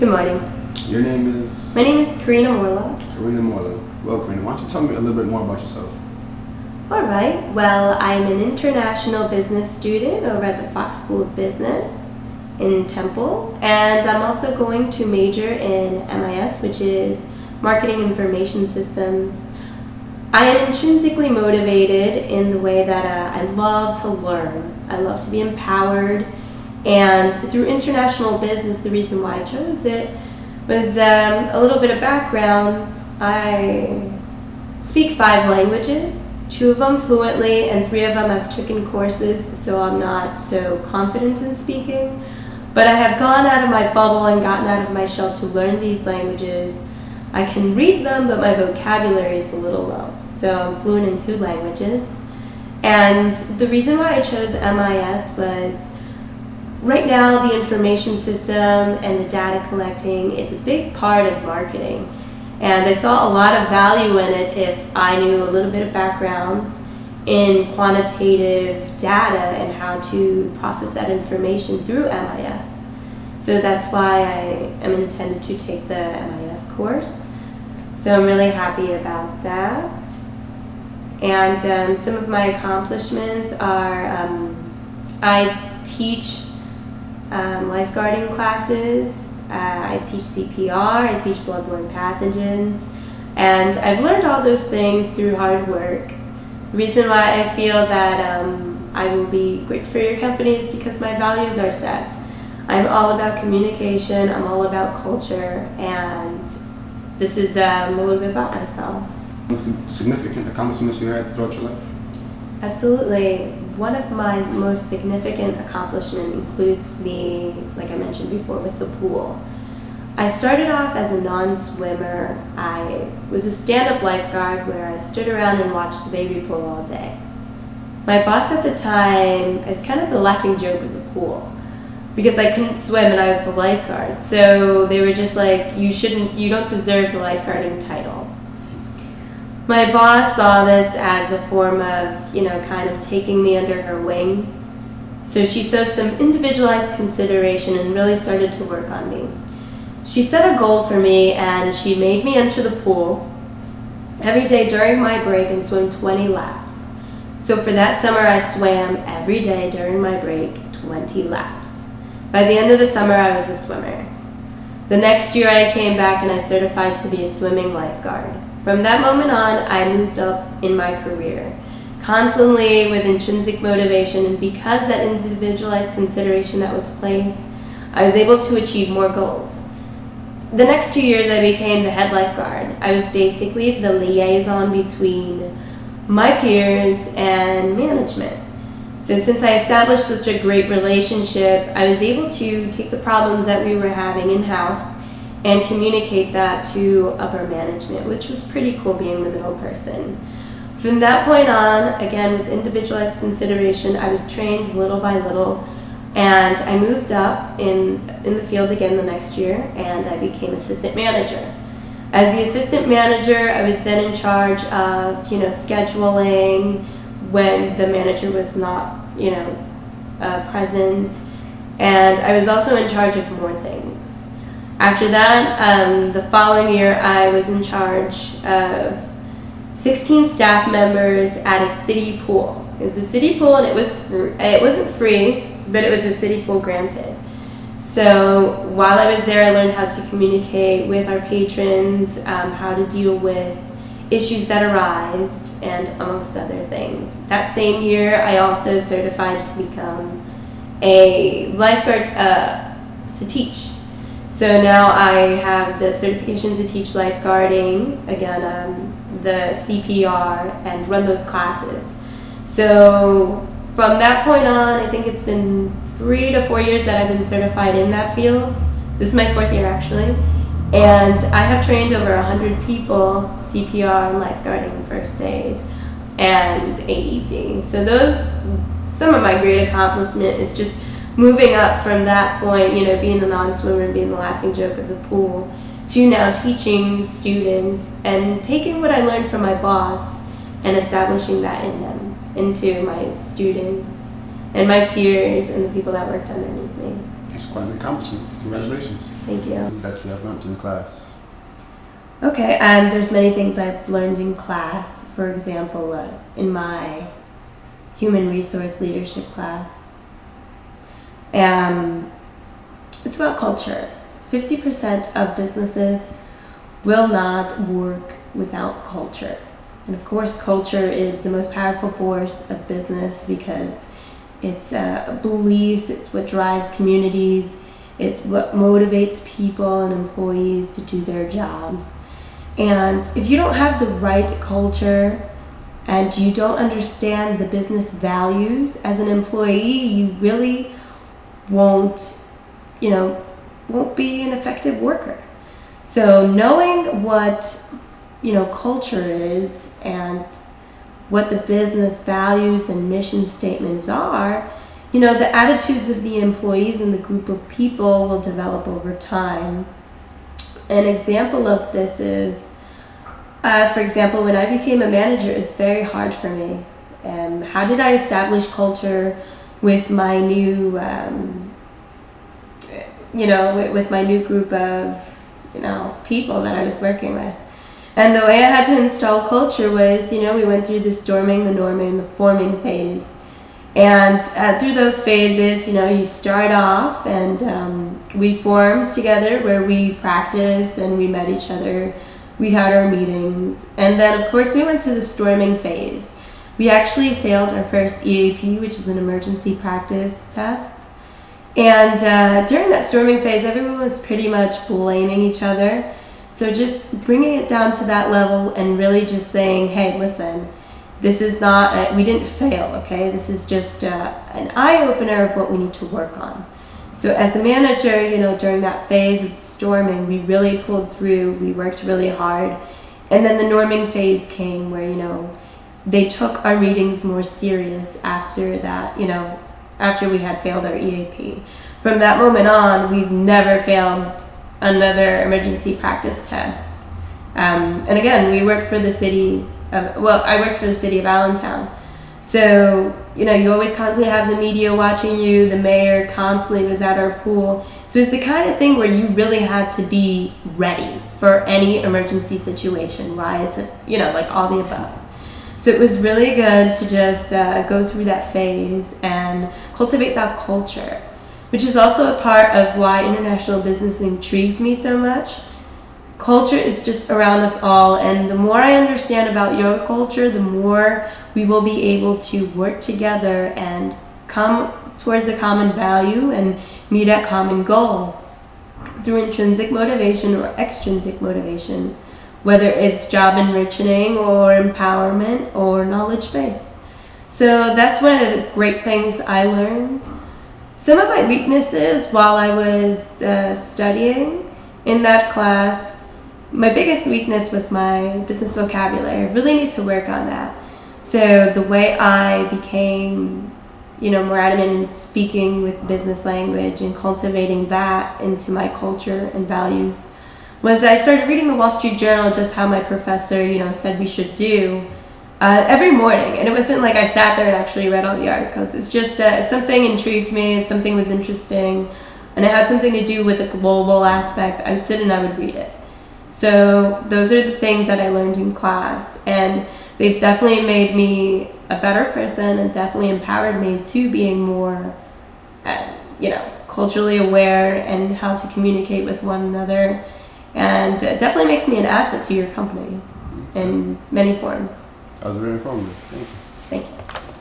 Good morning. Your name is? My name is Karina M. Karina M. Well, Karina, why don't you tell me a little bit more about yourself? All right. Well, I'm an international business student over at the Fox School of Business in Temple, and I'm also going to major in MIS, which is Marketing Information Systems. I am intrinsically motivated in the way that I love to learn. I love to be empowered, and through international business, the reason why I chose it was a little bit of background. I speak 5 languages, 2 of them fluently, and 3 of them I've taken courses, so I'm not so confident in speaking. But I have gone out of my bubble and gotten out of my shell to learn these languages. I can read them, but my vocabulary is a little low. So I'm fluent in 2 languages. And the reason why I chose MIS was right now the information system and the data collecting is a big part of marketing. And I saw a lot of value in it if I knew a little bit of background in quantitative data and how to process that information through MIS. So that's why I am intended to take the MIS course. So I'm really happy about that. And some of my accomplishments are I teach lifeguarding classes, I teach CPR, I teach bloodborne pathogens, and I've learned all those things through hard work. The reason why I feel that I will be great for your company is because my values are set. I'm all about communication, I'm all about culture, and this is a little bit about myself. Significant accomplishments you had throughout your life? Absolutely. One of my most significant accomplishments includes me, like I mentioned before, with the pool. I started off as a non-swimmer. I was a stand-up lifeguard where I stood around and watched the baby pool all day. My boss at the time, I was kind of the laughing joke of the pool because I couldn't swim and I was the lifeguard. So they were just like, you don't deserve the lifeguarding title. My boss saw this as a form of, kind of taking me under her wing. So she saw some individualized consideration and really started to work on me. She set a goal for me and she made me enter the pool every day during my break and swim 20 laps. So for that summer I swam every day during my break 20 laps. By the end of the summer I was a swimmer. The next year I came back and I certified to be a swimming lifeguard. From that moment on, I moved up in my career, constantly with intrinsic motivation, and because that individualized consideration that was placed, I was able to achieve more goals. The next 2 years, I became the head lifeguard. I was basically the liaison between my peers and management. So since I established such a great relationship, I was able to take the problems that we were having in-house and communicate that to upper management, which was pretty cool being the middle person. From that point on, again with individualized consideration, I was trained little by little, and I moved up in the field again the next year, and I became assistant manager. As the assistant manager, I was then in charge of scheduling when the manager was not present, and I was also in charge of more things. After that, the following year, I was in charge of 16 staff members at a city pool. It was a city pool, and it wasn't free, but it was a city pool granted. So while I was there, I learned how to communicate with our patrons, how to deal with issues that arise, and amongst other things. That same year, I also certified to become a lifeguard to teach. So now I have the certification to teach lifeguarding, again, the CPR, and run those classes. So from that point on, I think it's been 3 to 4 years that I've been certified in that field. This is my 4th year actually. And I have trained over 100 people, CPR and lifeguarding, first aid, and AED. So some of my great accomplishment is just moving up from that point, being a non-swimmer, being the laughing joke of the pool, to now teaching students and taking what I learned from my boss and establishing that in them, into my students and my peers and the people that worked underneath me. It's quite an accomplishment. Congratulations. Thank you. Things that you have learned in class. Okay, and there's many things I've learned in class. For example, in my human resource leadership class, it's about culture. 50% of businesses will not work without culture. And of course, culture is the most powerful force of business because it's beliefs, it's what drives communities, it's what motivates people and employees to do their jobs. And if you don't have the right culture and you don't understand the business values as an employee, you really won't be an effective worker. So knowing what culture is and what the business values and mission statements are, the attitudes of the employees and the group of people will develop over time. An example of this is, for example, when I became a manager, it's very hard for me. How did I establish culture with my new, with my new group of, people that I was working with? And the way I had to install culture was, we went through the storming, the norming, the forming phase. And through those phases, you start off and we formed together where we practiced and we met each other. We had our meetings. And then, of course, we went to the storming phase. We actually failed our first EAP, which is an emergency practice test. And during that storming phase, everyone was pretty much blaming each other. So just bringing it down to that level and really just saying, hey, listen, this is not, we didn't fail, okay? This is just an eye-opener of what we need to work on. So as a manager, during that phase of the storming, we really pulled through, we worked really hard. And then the norming phase came where, they took our meetings more serious after that, after we had failed our EAP. From that moment on, we've never failed another emergency practice test. And again, we worked for the city I worked for the city of Allentown. So, you always constantly have the media watching you. The mayor constantly was at our pool. So it's the kind of thing where you really had to be ready for any emergency situation, riots, like all the above. So it was really good to just go through that phase and cultivate that culture, which is also a part of why international business intrigues me so much. Culture is just around us all, and the more I understand about your culture, the more we will be able to work together and come towards a common value and meet a common goal through intrinsic motivation or extrinsic motivation, whether it's job enriching or empowerment or knowledge base. So that's one of the great things I learned. Some of my weaknesses while I was studying in that class, my biggest weakness was my business vocabulary. I really need to work on that. So the way I became, more adamant in speaking with business language and cultivating that into my culture and values was I started reading the Wall Street Journal, just how my professor, said we should do every morning. And it wasn't like I sat there and actually read all the articles. It's just if something intrigued me, if something was interesting, and it had something to do with a global aspect, I would sit and I would read it. So those are the things that I learned in class, and they've definitely made me a better person and definitely empowered me to being more, culturally aware and how to communicate with one another, and it definitely makes me an asset to your company in many forms. That was very informative. Thank you. Thank you.